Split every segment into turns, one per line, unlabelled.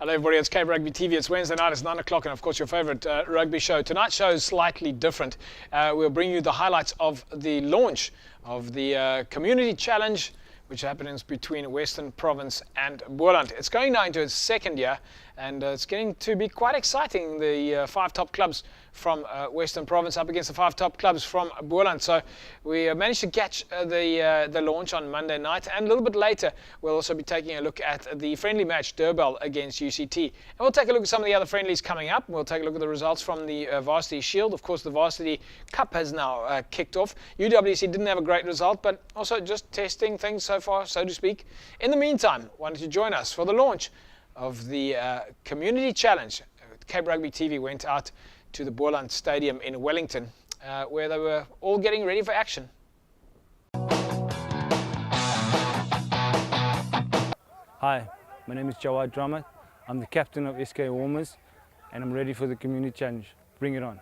Hello everybody, it's Cape Rugby TV. It's Wednesday night, it's 9 o'clock, and of course your favorite rugby show. Tonight's show is slightly different. We'll bring you the highlights of the launch of the Community Challenge, which happens between Western Province and Boland. It's going now into its second year, and it's getting to be quite exciting. The 5 top clubs from Western Province up against the 5 top clubs from Boland. So we managed to catch the launch on Monday night, and a little bit later we'll also be taking a look at the friendly match Durban against UCT. And we'll take a look at some of the other friendlies coming up. We'll take a look at the results from the Varsity Shield. Of course, the Varsity Cup has now kicked off. UWC didn't have a great result, but also just testing things so far, so to speak. In the meantime, why don't you join us for the launch of the Community Challenge. Cape Rugby TV went out to the Boland Stadium in Wellington, where they were all getting ready for action.
Hi, my name is Jawad Dramat. I'm the captain of SK Warmers, and I'm ready for the Community Challenge. Bring it on.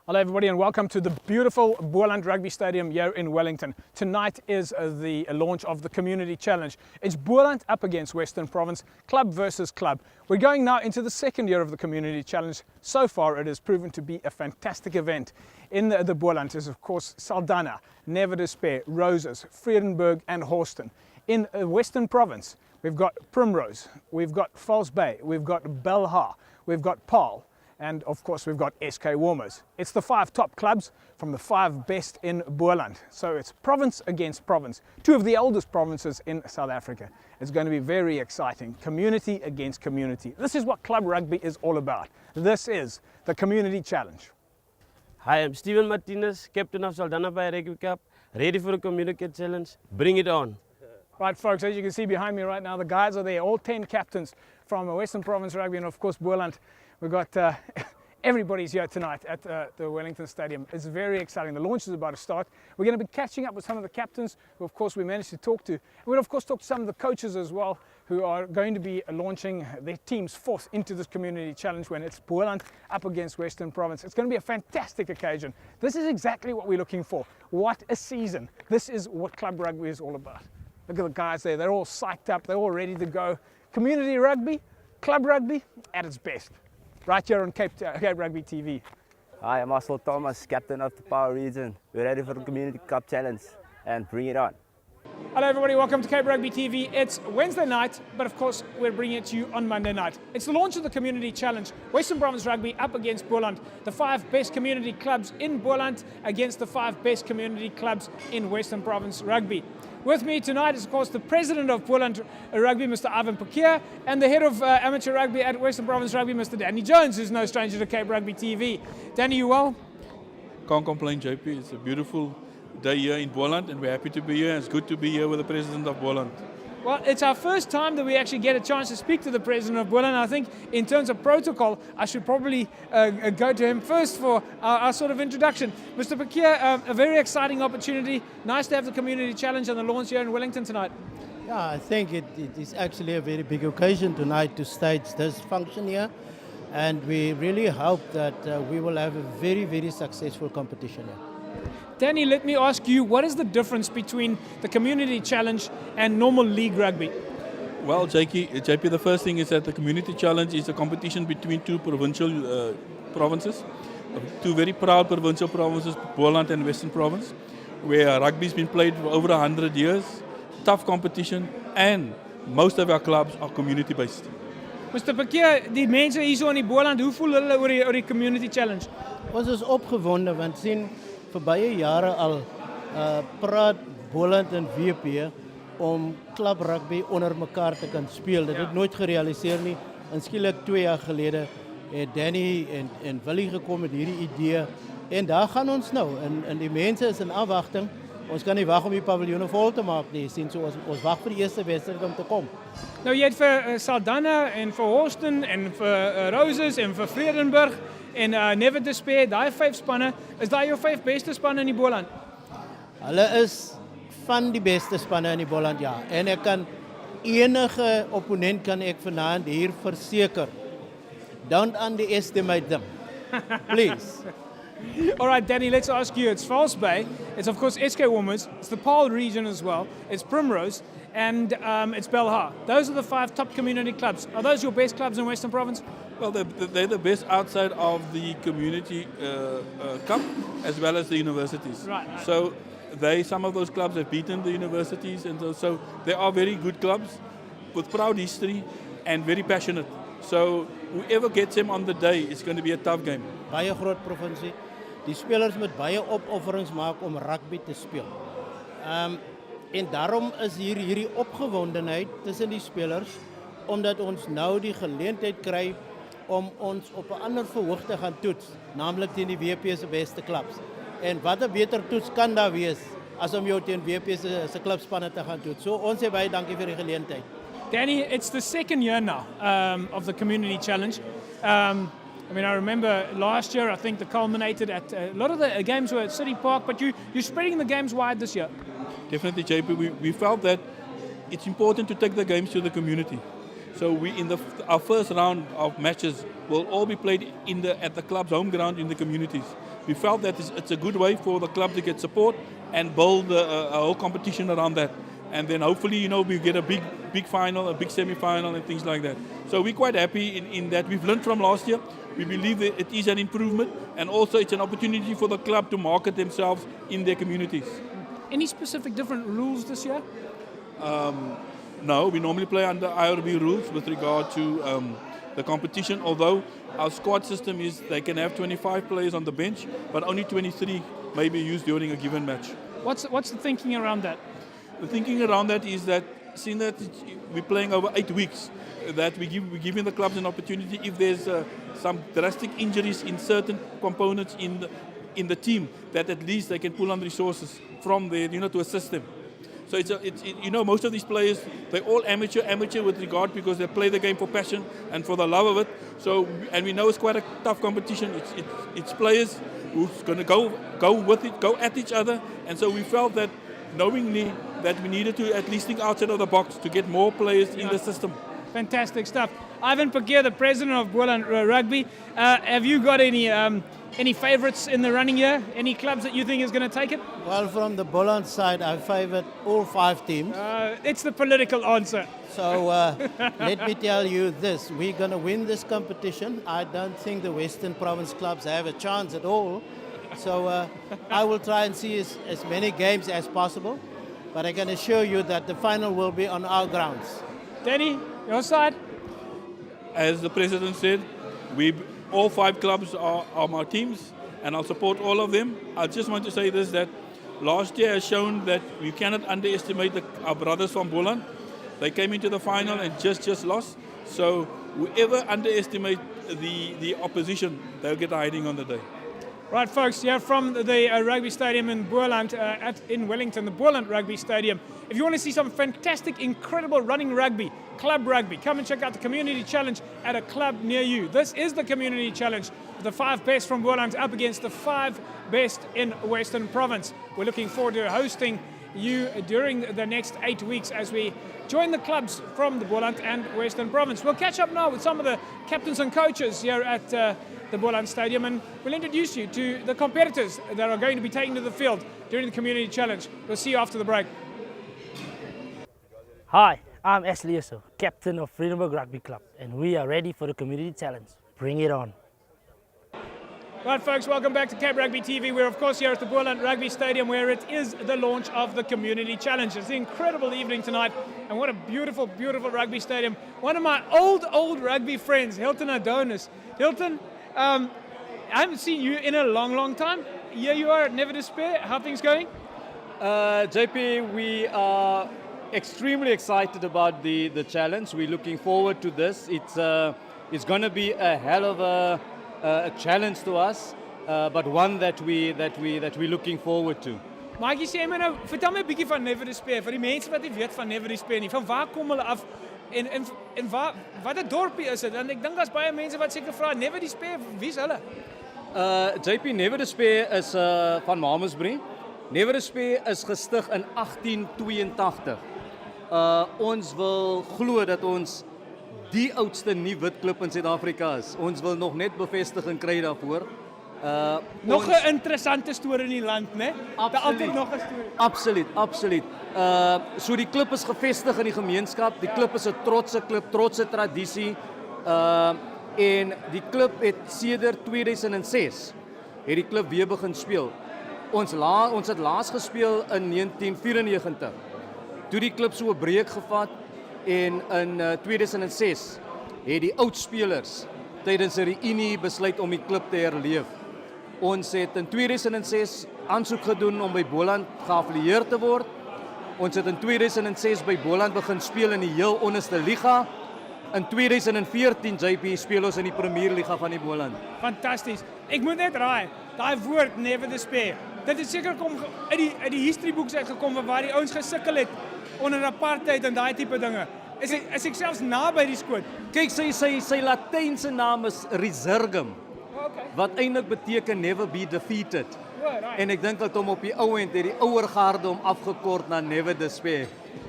Hello everybody, and welcome to the beautiful Boland Rugby Stadium here in Wellington. Tonight is the launch of the Community Challenge. It's Boland up against Western Province, club versus club. We're going now into the second year of the Community Challenge. So far it has proven to be a fantastic event. In the Boland is of course Saldanha, Never Despair, Roses, Vredenburg and Horston. In Western Province we've got Primrose, we've got False Bay, we've got Belha, we've got Paarl, and of course we've got SK Warmers. It's the 5 top clubs from the 5 best in Boland. So it's province against province, 2 of the oldest provinces in South Africa. It's going to be very exciting, community against community. This is what club rugby is all about. This is the Community Challenge.
Hi, I'm Steven Martinez, captain of Saldanha Bay Rugby Cup, ready for the Community Challenge. Bring it on.
Right folks, as you can see behind me right now, the guys are there, all 10 captains from Western Province Rugby and of course Boland. We've got everybody's here tonight at the Wellington Stadium. It's very exciting. The launch is about to start. We're going to be catching up with some of the captains who of course we managed to talk to. And we'll of course talk to some of the coaches as well who are going to be launching their teams forth into this Community Challenge when it's Boland up against Western Province. It's going to be a fantastic occasion. This is exactly what we're looking for. What a season. This is what club rugby is all about. Look at the guys there. They're all psyched up. They're all ready to go. Community rugby, club rugby at its best. Right here on Cape Rugby TV.
Hi, I'm Marcel Thomas, captain of the Paarl region. We're ready for the Community Cup Challenge and bring it on.
Hello everybody, welcome to Cape Rugby TV. It's Wednesday night, but of course we're bringing it to you on Monday night. It's the launch of the Community Challenge. Western Province Rugby up against Boland. The 5 best community clubs in Boland against the 5 best community clubs in Western Province Rugby. With me tonight is of course the president of Boland Rugby, Mr. Pekeur, and the head of amateur rugby at Western Province Rugby, Mr. Danny Jones, who's no stranger to Cape Rugby TV. Danny, you well?
Can't complain, JP. It's a beautiful day here in Boland, and we're happy to be here. It's good to be here with the president of Boland.
Well, it's our first time that we actually get a chance to speak to the president of Boland. I think in terms of protocol, I should probably go to him first for our sort of introduction. Mr. Pekeur, a very exciting opportunity. Nice to have the Community Challenge and the launch here in Wellington tonight.
Yeah, I think it is actually a very big occasion tonight to stage this function here. And we really hope that we will have a very, very successful competition here.
Danny, let me ask you, what is the difference between the Community Challenge and normal league rugby?
Well, JP, the first thing is that the Community Challenge is a competition between 2 provincial provinces, 2 very proud provincial provinces, Boland and Western Province, where rugby's been played for over 100 years, tough competition, and most of our clubs are community-based.
Mr. Pekeur, die mense hier so in die Boland, hoe voel hulle oor die Community Challenge?
Ons is opgewonde want sien vir baie jare al praat Boland en WP om klub rugby onder mekaar te kan speel. Dit het nooit gerealiseer nie. En skielik 2 jaar gelede het Danny en Willie gekom met hierdie idee en daar gaan ons nou en die mense is in afwagting. Ons kan nie wag om die paviljoene vol te maak nie. Sien so ons wag vir die eerste wedstryd om te kom.
Nou jy het vir Saldanha en vir Horston en vir Roses en vir Vredenburg en Never Despair, daai 5 spanne, is daai jou 5 beste spanne in die Boland?
Hulle is van die beste spanne in die Boland, ja. En ek kan enige opponent kan ek vanaand hier verseker. Don't underestimate them. Please.
All right, Danny, let's ask you. It's False Bay. It's, of course, SK Warmers. It's the Paarl region as well. It's Primrose. and it's Belhar. Those are the 5 top community clubs. Are those your best clubs in Western Province?
Well, they're the best outside of the community cup as well as the universities.
Right.
So some of those clubs have beaten the universities, and so they are very good clubs with proud history and very passionate. So whoever gets them on the day, it's going to be a tough game.
Baie groot provinsie. Die spelers moet baie opofferings maak om rugby te speel. En daarom is hierdie opgewondenheid tussen die spelers, omdat ons nou die geleentheid kry om ons op 'n ander verhoog te gaan toets, naamlik teen die WP se beste klubs. En wat 'n beter toets kan daar wees as om jou teen WP se klubspanne te gaan toets. So ons sê baie dankie vir die geleentheid.
Danny, it's the second year now of the Community Challenge. I mean, I remember last year, I think the culminated at a lot of the games were at City Park, but you're spreading the games wide this year.
Definitely, JP. We felt that it's important to take the games to the community. So our first round of matches will all be played at the club's home ground in the communities. We felt that it's a good way for the club to get support and build a whole competition around that. And then hopefully, we get a big final, a big semi-final and things like that. So we're quite happy in that. We've learned from last year. We believe that it is an improvement, and also it's an opportunity for the club to market themselves in their communities.
Any specific different rules this year?
No, we normally play under IRB rules with regard to the competition, although our squad system is they can have 25 players on the bench, but only 23 may be used during a given match.
What's the thinking around that?
The thinking around that is that, seeing that we're playing over 8 weeks, that we're giving the clubs an opportunity if there's some drastic injuries in certain components in the team, that at least they can pull on resources from there, to assist them. So it's most of these players, they're all amateur with regard, because they play the game for passion and for the love of it. So, and we know it's quite a tough competition. It's players who's going to go with it, go at each other, and so we felt that knowingly that we needed to at least think outside of the box to get more players in the system.
Fantastic stuff. Ivan Pekeur, the president of Boland Rugby. Have you got any favourites in the running here? Any clubs that you think is going to take it?
Well, from the Boland side, I favour all 5 teams.
It's the political answer.
So let me tell you this, we're going to win this competition. I don't think the Western Province clubs have a chance at all. So I will try and see as many games as possible, but I can assure you that the final will be on our grounds.
Danny, your side?
As the president said, all 5 clubs are my teams, and I'll support all of them. I just want to say this, that last year has shown that we cannot underestimate our brothers from Boland. They came into the final and just lost. So whoever underestimates the opposition, they'll get a hiding on the day.
Right, folks, here from the rugby stadium in Boland, in Wellington, the Boland Rugby Stadium. If you want to see some fantastic, incredible running rugby, club rugby, come and check out the Community Challenge at a club near you. This is the Community Challenge, the 5 best from Boland up against the 5 best in Western Province. We're looking forward to hosting you during the next 8 weeks as we join the clubs from the Boland and Western Province. We'll catch up now with some of the captains and coaches here at the Boland Stadium, and we'll introduce you to the competitors that are going to be taken to the field during the Community Challenge. We'll see you after the break.
Hi, I'm Ashley Yusuf, captain of Freedomburg Rugby Club, and we are ready for the Community Challenge. Bring it on.
Right, folks, welcome back to Cape Rugby TV. We're, of course, here at the Boland Rugby Stadium, where it is the launch of the Community Challenge. It's an incredible evening tonight, and what a beautiful, beautiful rugby stadium. One of my old rugby friends, Hilton Adonis. Hilton, I haven't seen you in a long time. Here you are at Never Despair. How are things going?
JP, we are extremely excited about the challenge. We're looking forward to this. It's going to be a hell of a challenge to us, but one that we're looking forward to.
Maar ek sê my nou, vertel my 'n bietjie van Never Despair vir die mense wat nie weet van Never Despair nie. Van waar kom hulle af en watter dorpie is dit? En ek dink daar's baie mense wat seker vra Never Despair, wie's hulle?
JP, Never Despair is van Marais. Never Despair is gestig in 1882. Ons wil glo dat ons die oudste nie-wit klub in Suid-Afrika is. Ons wil nog net bevestiging kry daarvoor.
Nog 'n interessante storie in die land, né? Altyd nog 'n storie.
Absoluut, absoluut. So die klub is gevestig in die gemeenskap. Die klub is 'n trotse klub, trotse tradisie. En die klub het sedert 2006 het die klub weer begin speel. Ons het laas gespeel in 1994. Toe die klub so 'n breek gevat en in 2006 het die oud spelers tydens 'n reunie besluit om die klub te herleef. Ons het in 2006 aansoek gedoen om by Boland geaffilieer te word. Ons het in 2006 by Boland begin speel in die heel onderste liga. In 2014 JP speel ons in die Premier Liga van die Boland.
Fantasties. Ek moet net raai, daai woord never despair. Dit het seker kom uit die history books uitgekom waar die ouens gesukkel het onder apartheid en daai tipe dinge. Is ek selfs naby die skoot.
Kyk, sy Latynse naam is Resurgam.
Okay.
Wat eintlik beteken never be defeated.
Right.
En ek dink dat hom op die ou end het die ouer garde hom afgekort na never despair.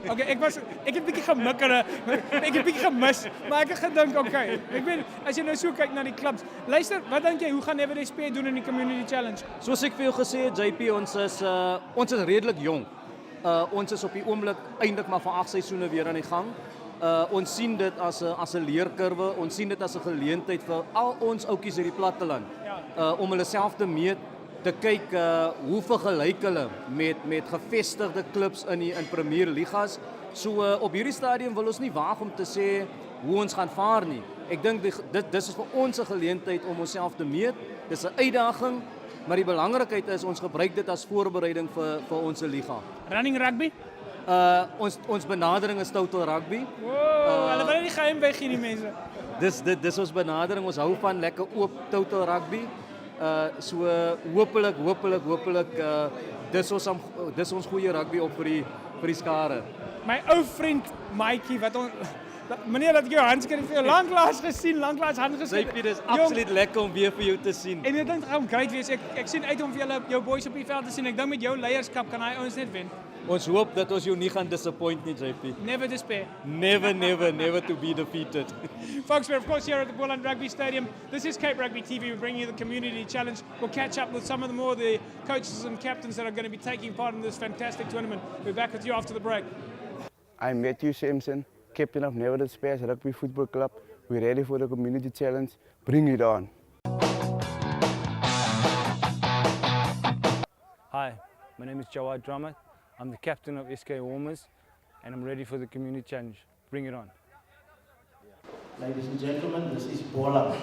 Okay, ek het bietjie gemikker, ek het bietjie gemis, maar ek het gedink, okay. Ek weet as jy nou so kyk na die klubs. Luister, wat dink jy, hoe gaan Never Despair doen in die Community Challenge?
Soos ek vir jou gesê het, JP, ons is redelik jonk. Ons is op die oomblik eintlik maar van 8 seisoene weer aan die gang. Ons sien dit as 'n leerkurwe, ons sien dit as 'n geleentheid vir al ons ouetjies uit die platteland om hulle self te meet, te kyk hoe vergelyk hulle met gevestigde klubs in Premier Ligas. So op hierdie stadium wil ons nie waag om te sê hoe ons gaan vaar nie. Ek dink dis is vir ons 'n geleentheid om onsself te meet. Dis 'n uitdaging, maar die belangrikheid is ons gebruik dit as voorbereiding vir ons liga.
Running rugby?
Ons benadering is Total Rugby.
Hulle wil nie geheim weg hierdie mense.
Dis ons benadering. Ons hou van lekker oop Total Rugby. So hopelik dis ons goeie rugby op vir die skare.
My ou vriend Mikey wat meneer dat ek jou handskrif vir jou lanklaas gesien, handgeskud.
Dit is absoluut lekker om weer vir jou te sien.
En ek dink gaan great wees. Ek sien uit om vir julle jou boys op die veld te sien. Ek dink met jou leierskap kan hy ons net wen.
Ons hoop dat ons jou nie gaan disappoint nie, JP.
Never despair.
Never to be defeated.
Folks, we're of course here at the Boland Rugby Stadium. This is Cape Rugby TV. We're bringing you the Community Challenge. We'll catch up with some of the coaches and captains that are going to be taking part in this fantastic tournament. We're back with you after the break.
I'm Matthew Simpson, captain of Never Despair Rugby Football Club. We're ready for the Community Challenge. Bring it on.
Hi, my name is Jawad Dramat. I'm the captain of SK Warmers and I'm ready for the Community Challenge. Bring it on.
Ladies and gentlemen, this is Boland.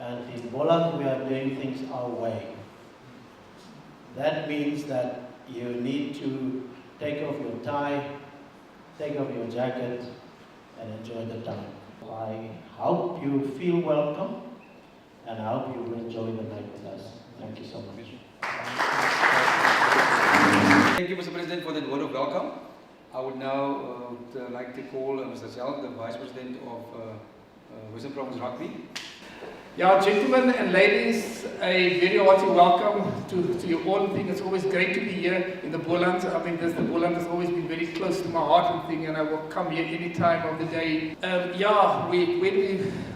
And in Boland we are doing things our way. That means that you need to take off your tie, take off your jacket and enjoy the time. I hope you feel welcome and I hope you will enjoy the night with us. Thank you so much.
Thank you, Mr. President, for that word of welcome. I would now like to call Mr. Zelt, the Vice President of Western Province Rugby.
Yeah, gentlemen and ladies, a very hearty welcome to you all. I think it's always great to be here in the Boland. I mean, the Boland has always been very close to my heart and thing, and I will come here any time of the day. When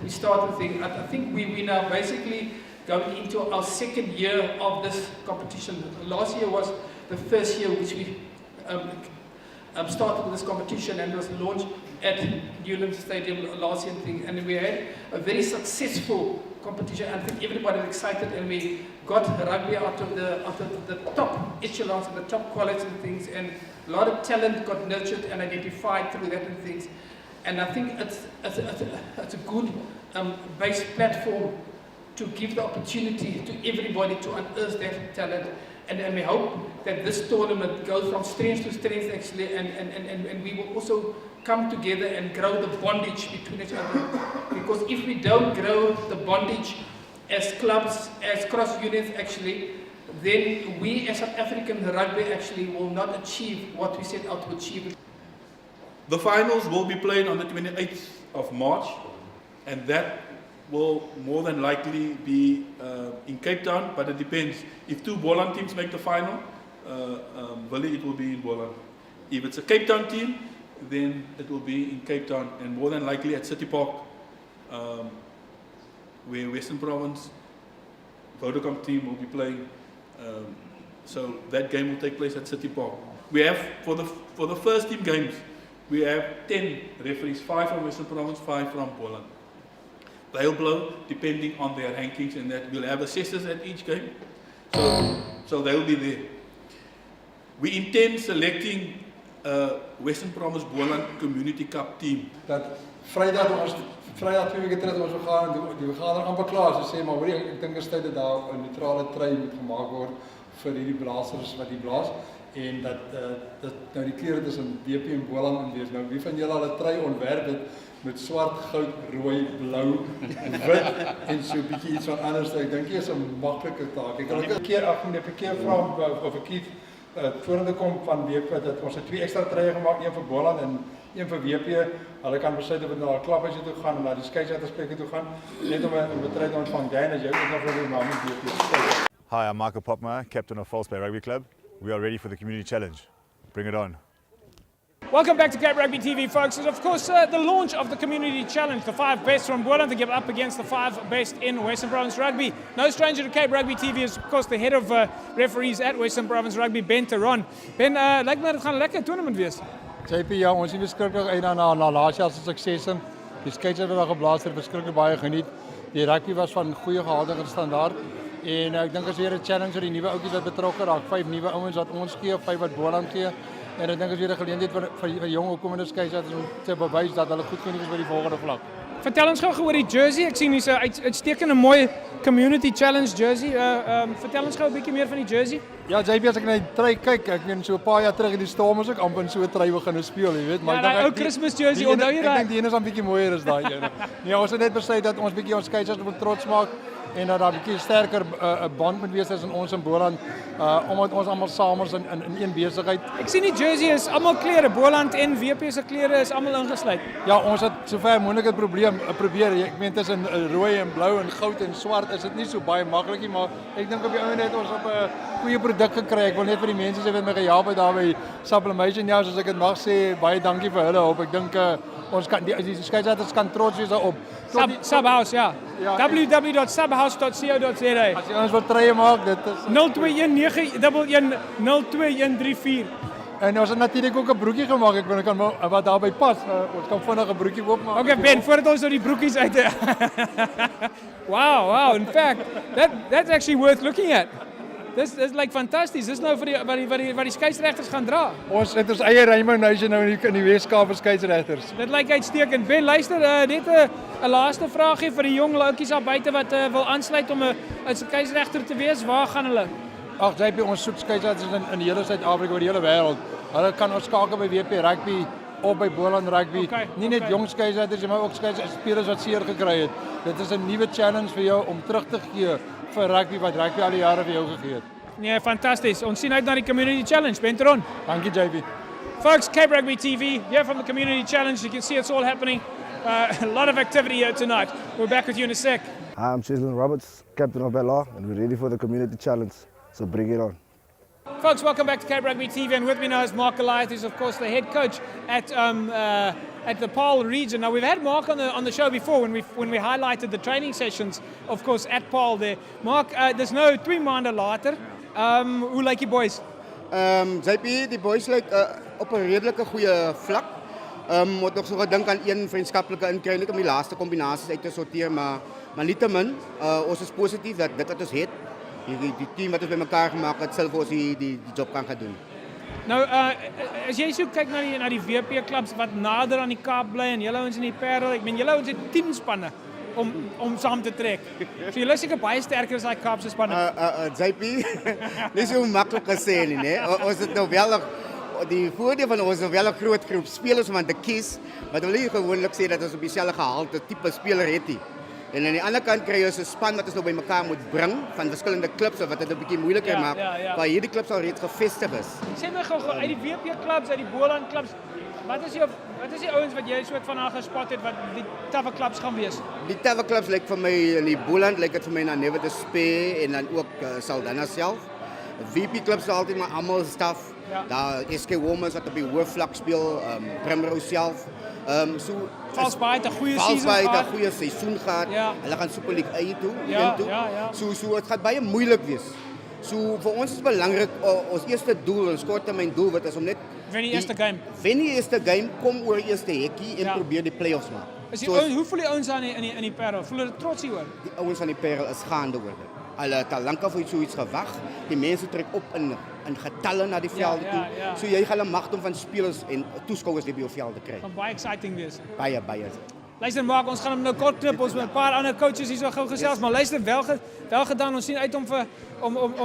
we start the thing, I think we now basically going into our second year of this competition. Last year was the first year which we started with this competition and was launched at Newland Stadium last year and we had a very successful competition. I think everybody was excited and we got rugby out of the top echelons and the top quality and things, and a lot of talent got nurtured and identified through that and things. And I think it's a good base platform to give the opportunity to everybody to unearth that talent. And we hope that this tournament goes from strength to strength actually, and we will also come together and grow the bondage between each other. Because if we don't grow the bondage as clubs, as cross units actually, then we as South African rugby actually will not achieve what we set out to achieve.
The finals will be played on the 28th of March, and that will more than likely be in Cape Town, but it depends. If 2 Boland teams make the final, it will be in Boland. If it's a Cape Town team, then it will be in Cape Town, and more than likely at City Park, where Western Province Vodacom team will be playing. So that game will take place at City Park. We have, for the first team games, we have 10 referees, 5 from Western Province, 5 from Boland. They'll blow depending on their rankings, and that we'll have assessors at each game. So they'll be there. We intend selecting Western Province Boland Community Cup team.
Dat Vrydag 2 weke terug ons gaan die vergadering amper klaar, so sê maar hoor ek dink is tyd dat daar 'n neutrale trui moet gemaak word vir hierdie blaasers wat die blaas en dat nou die kleure tussen WP en Boland moet wees. Nou wie van julle al 'n trui ontwerp het met swart, goud, rooi, blou en wit en so 'n bietjie iets van anders. Ek dink dit is 'n maklike taak. Ek kan 'n keer af meneer Pekeur vra of ek iets vorentoe kom van WP dat ons 2 ekstra truie gemaak, een vir Boland en een vir WP. Hulle kan besluit of dit na 'n klaphuisie toe gaan of na die skeieregtersplekke toe gaan, net om 'n betrek te ontvang. Dan as jy ook nog wil maar met WP.
Hi, I'm Poppmeier, captain of False Bay Rugby Club. We are ready for the community challenge. Bring it on.
Welcome back to Cape Rugby TV, folks. It's of course the launch of the Community Challenge, the 5 best from Boland to get up against the 5 best in Western Province Rugby. No stranger to Cape Rugby TV is of course the head of referees at Western Province Rugby, Ben Teron. Ben, lyk my dit gaan 'n lekker toernament wees.
JP, ja, ons is beskikbaar uit na laas jaar se suksesse. Die skeieregter wat geblaas het, beskikbaar baie geniet. Die rugby was van goeie gehalte en standaard. En ek dink is weer 'n challenge vir die nuwe ouetjies wat betrokke raak. 5 nuwe ouens wat ons gee, 5 wat Boland gee. En ek dink is weer 'n geleentheid vir jong opkomende skeieregters om te bewys dat hulle goed genoeg is by die volgende vlak.
Vertel ons gou oor die jersey. Ek sien hier's 'n uitstekende mooi Community Challenge jersey. Vertel ons gou 'n bietjie meer van die jersey.
Ja, JP, as ek na die trui kyk, ek meen so 'n paar jaar terug in die Stormers ook amper in so 'n trui begin speel, jy weet, maar
ja, daai ou Christmas jersey, onthou jy daai?
Ek dink die een is 'n bietjie mooier as daai een. Nee, ons het net besluit dat ons bietjie ons skeieregters moet trots maak en dat daar 'n bietjie sterker 'n band moet wees tussen ons en Boland, omdat ons almal saam is in een besigheid.
Ek sien die jersey is almal kleure, Boland en WP se kleure is almal ingesluit.
Ja, ons het sover moontlik het probeer. Ek meen tussen rooi en blou en goud en swart is dit nie so baie maklik nie, maar ek dink op die einde het ons op 'n goeie produk gekry. Ek wil net vir die mense sê wat my gehelp het daar by Sublimation, ja, soos ek dit mag sê, baie dankie vir hulle op. Ek dink ons kan die skeieregters kan trots wees daarop.
Subhouse, ja. www.subhouse.co.za.
As jy ons wil trye maak, dit is
0219110234.
En ons het natuurlik ook 'n broekie gemaak. Ek wil kan wat daarbey pas. Ons kan vinnig 'n broekie oopmaak.
Okay, Ben, voordat ons nou die broekies uit Wow, in fact, that's actually worth looking at. Dis like fantasties. Dis nou vir die wat die skeieregters gaan dra.
Ons het ons eie Rainbow Nation nou in die Weskaap vir skeieregters.
Dit lyk uitstekend. Ben, luister, net 'n laaste vraagie vir die jong loutjies daar buite wat wil aansluit om 'n skeieregter te wees. Waar gaan hulle?
Ag, JP, ons soek skeieregters in die hele Suid-Afrika, oor die hele wêreld. Hulle kan ons skakel by WPRPU of by Boland Rugby.
Okay,
nie net jong skeieregters, maar ook spelers wat seer gekry het. Dit is 'n nuwe challenge vir jou om terug te gee vir rugby wat rugby al die jare vir jou gegee het.
Nee, fantasties. Ons sien uit na die Community Challenge. Ben Teron.
Dankie, JP.
Folks, Cape Rugby TV, here from the Community Challenge. You can see it's all happening. A lot of activity here tonight. We're back with you in a sec.
Hi, I'm Chisholm Roberts, captain of Paarl, and we're ready for the Community Challenge. So bring it on.
Folks, welcome back to Cape Rugby TV, and with me now is Mark Goliath, who's of course the head coach at the Paarl region. Now we've had Mark on the show before when we highlighted the training sessions, of course, at Paarl there. Mark, there's no 2 maande later. Hoe lyk die boys?
JP, die boys lyk op 'n redelike goeie vlak. Moet nog so gedink aan een vriendskaplike inkry net om die laaste kombinasies uit te sorteer, maar nietemin, ons is positief dat dit wat ons het, die team wat ons bymekaar gemaak het, sal vir ons die job kan gaan doen.
Nou, as jy so kyk na die WP klubs wat nader aan die Kaap bly en julle ouens in die Paarl, ek meen julle ouens het 10 spanne om saam te trek. So julle is seker baie sterker as daai Kaapse spanne.
JP, dis so maklik gesê nie, né? Ons het nou wel die voordeel van ons is wel 'n groot groep spelers om aan te kies, maar dan wil jy gewoonlik sê dat ons op dieselfde gehalte tipe speler het nie. En aan die ander kant kry jy 'n span wat ons nou bymekaar moet bring van verskillende klubs wat dit 'n bietjie moeiliker maak, waar hierdie klubs al reeds gevestig is.
Sê my gou uit die WP klubs, uit die Boland klubs, wat is die ouens wat jy soort van gespot het wat die tawwe klubs gaan wees?
Die tawwe klubs lyk vir my in die Boland lyk dit vir my na Never to Spare en dan ook Saldanha self. VP clubs is altyd maar almal staf.
Ja.
Daar SK Women's wat op die hoofvlak speel, Primrose self. So
Valsbaai het 'n goeie season
Valsbaai het 'n
gehad.
goeie seisoen gehad.
Ja.
Hulle gaan Super League eie toe,
Ja,
een toe.
ja, ja.
So het gaan baie moeilik wees. So vir ons is belangrik ons eerste doel, ons korttermyn doel wat is om net
Wen die eerste game.
Wen die eerste game, kom oor eerste hekkie en
Ja.
probeer die playoffs maak.
Is die hoe voel die ouens aan in die Paarl? Voel hulle trots hieroor?
Die ouens van die Paarl is gaande oor dit. Hulle het al lank af uit so iets gewag. Die mense trek op in getalle na die velde
ja,
toe.
ja.
So jy gaan 'n magdom van spelers en toeskouers by jou velde kry.
Gaan baie exciting wees.
Baie.
Luister Mark, ons gaan hom nou kort knip, ons met 'n paar ander coaches hier so gou gesels, maar luister wel gedaan. Ons sien uit om vir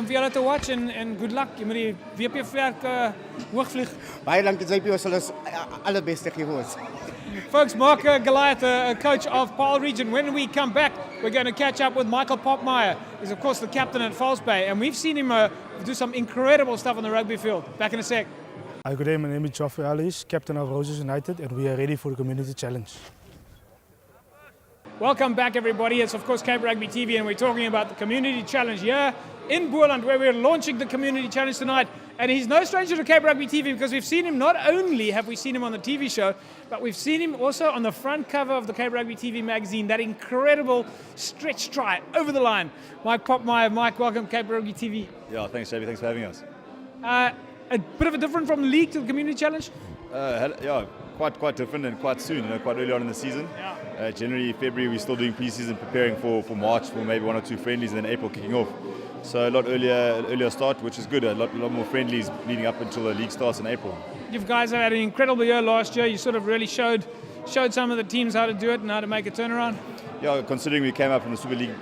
julle te watch en good luck. Jy moet die WPF werk hoog vlieg.
Baie dankie JP, ons sal ons allerbeste gee vir ons.
Folks, Mark Goliath, a coach of Paarl region. When we come back, we're going to catch up with Michael Poppmeier. He's, of course, the captain at Falsbay, and we've seen him do some incredible stuff on the rugby field. Back in a sec.
Hi, good day. My name is Geoffrey Alice, captain of Roses United, and we are ready for the community challenge.
Welcome back, everybody. It's, of course, Cape Rugby TV, and we're talking about the community challenge here in Boland, where we're launching the community challenge tonight. And he's no stranger to Cape Rugby TV because we've seen him, not only have we seen him on the TV show, but we've seen him also on the front cover of the Cape Rugby TV magazine, that incredible stretch try over the line. Mike Poppmeier. Mike, welcome to Cape Rugby TV.
Yeah, thanks, JB. Thanks for having us.
A bit of a different from the league to the community challenge?
Yeah, quite different and quite soon, quite early on in the season.
Yeah.
January, February, we're still doing pre-season, preparing for March, for maybe 1 or 2 friendlies, and then April kicking off. So a lot earlier start, which is good. A lot more friendlies leading up until the league starts in April.
You guys have had an incredible year last year. You sort of really showed some of the teams how to do it and how to make a turnaround.
Yeah, considering we came up from the Super League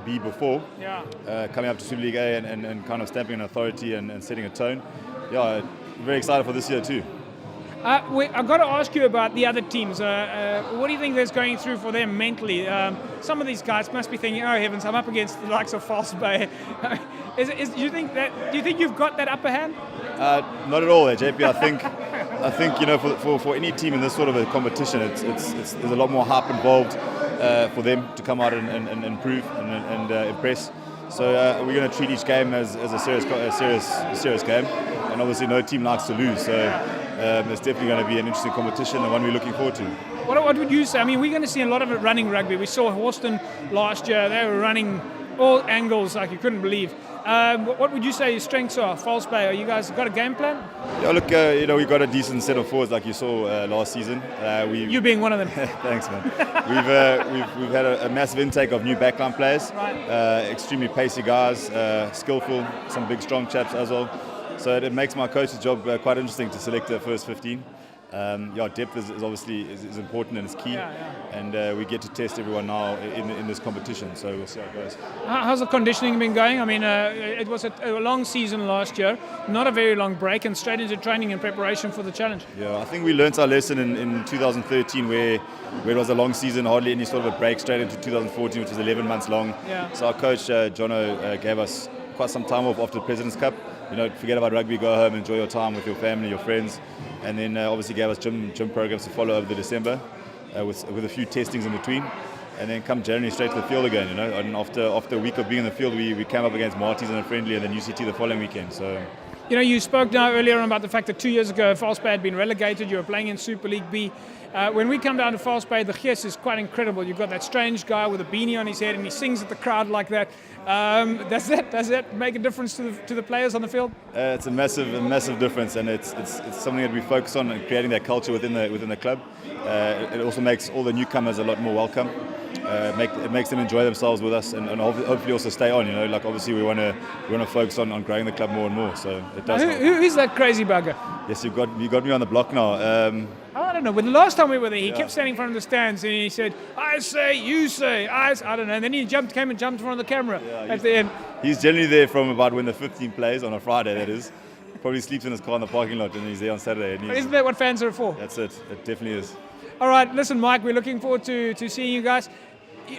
B before,
Yeah.
coming up to Super League A and kind of stamping an authority and setting a tone. Yeah, very excited for this year too.
I've got to ask you about the other teams. What do you think that's going through for them mentally? Some of these guys must be thinking, "Oh heavens, I'm up against the likes of Falsbay." Do you think you've got that upper hand?
Not at all, JP. I think for any team in this sort of a competition, there's a lot more hype involved for them to come out and improve and impress. So we're going to treat each game as a serious game, and obviously no team likes to lose. So it's definitely going to be an interesting competition and one we're looking forward to.
What would you say? I mean, we're going to see a lot of it running rugby. We saw Houston last year; they were running all angles like you couldn't believe. What would you say your strengths are? Falsbay, are you guys got a game plan?
Yeah, look, we got a decent set of forwards like you saw last season.
You being one of them.
Thanks, man. We've had a massive intake of new backline players.
Right.
Extremely pacey guys, skillful, some big strong chaps as well. So it makes my coach's job quite interesting to select the first 15. Depth is obviously is important and it's key, and we get to test everyone now in this competition. So we'll see how it goes.
How's the conditioning been going? I mean, it was a long season last year, not a very long break, and straight into training and preparation for the challenge.
Yeah, I think we learnt our lesson in 2013, where it was a long season, hardly any sort of a break, straight into 2014, which was 11 months long.
Yeah.
So our coach Jono gave us quite some time off after the President's Cup. Forget about rugby, go home, enjoy your time with your family, your friends, and then obviously gave us gym programs to follow over the December with a few testings in between, and then come January straight to the field again. And after a week of being in the field, we came up against Marais in a friendly and then UCT the following weekend. So.
You spoke now earlier on about the fact that 2 years ago Falsbay had been relegated. You were playing in Super League B. When we come down to Falsbay, the gees is quite incredible. You've got that strange guy with a beanie on his head and he sings at the crowd like that. Does that make a difference to the players on the field?
It's a massive difference, and it's something that we focus on and creating that culture within the club. It also makes all the newcomers a lot more welcome. It makes them enjoy themselves with us, and hopefully also stay on. Obviously we want to focus on growing the club more and more. So it does.
Who is that crazy bugger?
Yes, you got me on the block now.
I don't know. When the last time we were there, he kept standing in front of the stands and he said, "I say, you say, I don't know." And then he came and jumped in front of the camera at the end.
He's generally there from about when the 15 plays on a Friday. That is. Probably sleeps in his car in the parking lot, and he's there on Saturday. And
Isn't that what fans are for?
That's it. It definitely is.
All right, listen, Mike. We're looking forward to seeing you guys.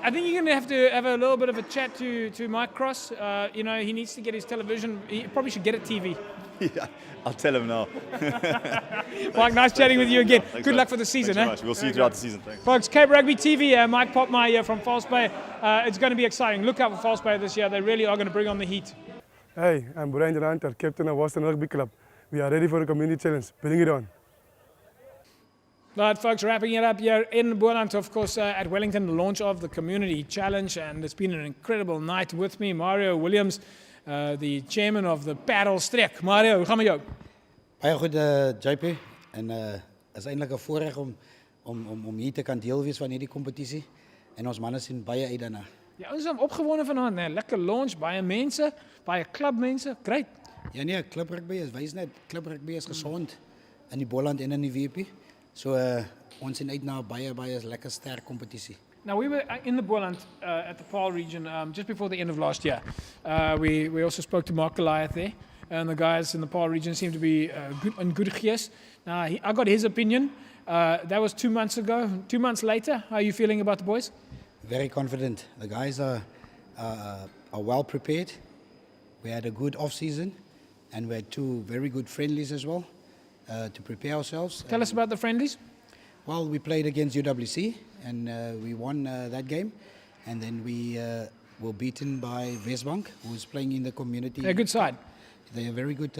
I think you're going to have a little bit of a chat to Mike Cross. He needs to get his television. He probably should get a TV.
Yeah, I'll tell him now.
Mike, nice chatting with you again.
Thanks,
Good
man.
luck for the season.
Thanks so much. We'll see you throughout the season. Thanks.
Folks, Cape Rugby TV, Mike Poppmeier from Falsbay. It's going to be exciting. Look out for Falsbay this year. They really are going to bring on the heat.
Hey, I'm Brian Hunter, captain of Boston Rugby Club. We are ready for the community challenge. Bring it on.
Right, folks, wrapping it up here in Boland, of course, at Wellington, the launch of the Community Challenge, and it's been an incredible night with me, Mario Williams, the chairman of the Paarl Streek. Mario, hoe gaan we jou?
Baie goed, JP. En is eintlik 'n voorreg om hier te kan deel wees van hierdie kompetisie. En ons manne sien baie uit daarna.
Ja, ons is opgewonde vanaand, né? Lekker launch, baie mense, baie klubmense. Great.
Ja nee, klub rugby is wys net, klub rugby is gesond in die Boland en in die WP. So ons sien uit na 'n baie lekker sterk kompetisie.
Now, we were in the Boland at the Paarl region just before the end of last year. We also spoke to Mark Goliath there, and the guys in the Paarl region seem to be good gees. Now, I got his opinion. That was 2 months ago. 2 months later, how are you feeling about the boys?
Very confident. The guys are well prepared. We had a good off season, and we had 2 very good friendlies as well to prepare ourselves.
Tell us about the friendlies.
Well, we played against UWC, and we won that game. And then we were beaten by Westbank, who's playing in the community.
They're a good side.
They're a very good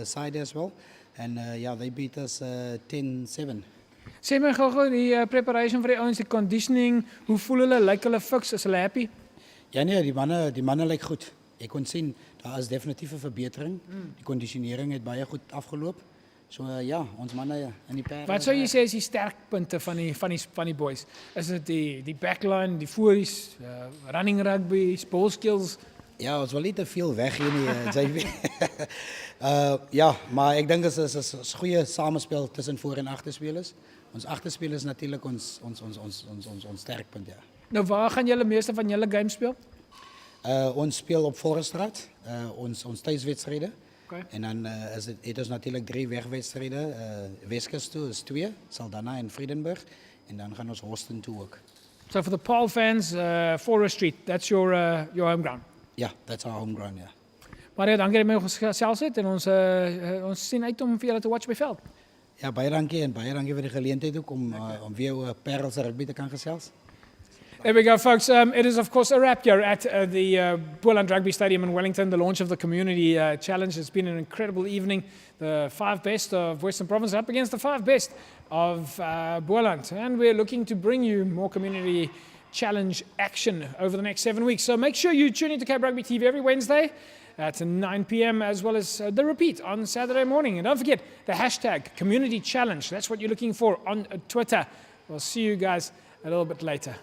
side as well. And yeah, they beat us 10-7.
Sê my gou die preparation vir die ouens, die conditioning, hoe voel hulle? Lyk hulle fiks? Is hulle happy?
Ja nee, die manne lyk goed. Ek kon sien daar is definitief 'n verbetering. Die kondisionering het baie goed afgeloop. So ja, ons manne in die Paarl.
Wat sou jy sê is die sterkpunte van die boys? Is dit die backline, die vooris, running rugby, ball skills?
Ja, ons wil nie te veel weggee nie, JV. Ja, maar ek dink dit is 'n goeie samespel tussen voor en agterspelers. Ons agterspelers natuurlik ons sterkpunt, ja.
Nou waar gaan julle meeste van julle games speel?
Ons speel op Foreststraat, ons thuiswedstryde.
Okay.
En dan het ons natuurlijk 3 wegwedstrijden. Weskus toe is 2, Saldanha en Vredenburg. En dan gaan ons Houston toe ook.
So for the Paarl fans, Forest Street, that's your home ground?
Ja, that's our home ground, ja.
Mario, dankie dat jy met ons gesels het en ons sien uit om vir julle te watch by veld.
Ja, baie dankie en baie dankie vir die geleentheid ook om weer oor Paarl se rugby te kan gesels.
There we go, folks. It is, of course, a wrap here at the Boland Rugby Stadium in Wellington, the launch of the Community Challenge. It's been an incredible evening. The 5 best of Western Province up against the 5 best of Boland. And we're looking to bring you more Community Challenge action over the next 7 weeks. So make sure you tune into Cape Rugby TV every Wednesday at 9 p.m. as well as the repeat on Saturday morning. And don't forget the hashtag Community Challenge. That's what you're looking for on Twitter. We'll see you guys a little bit later.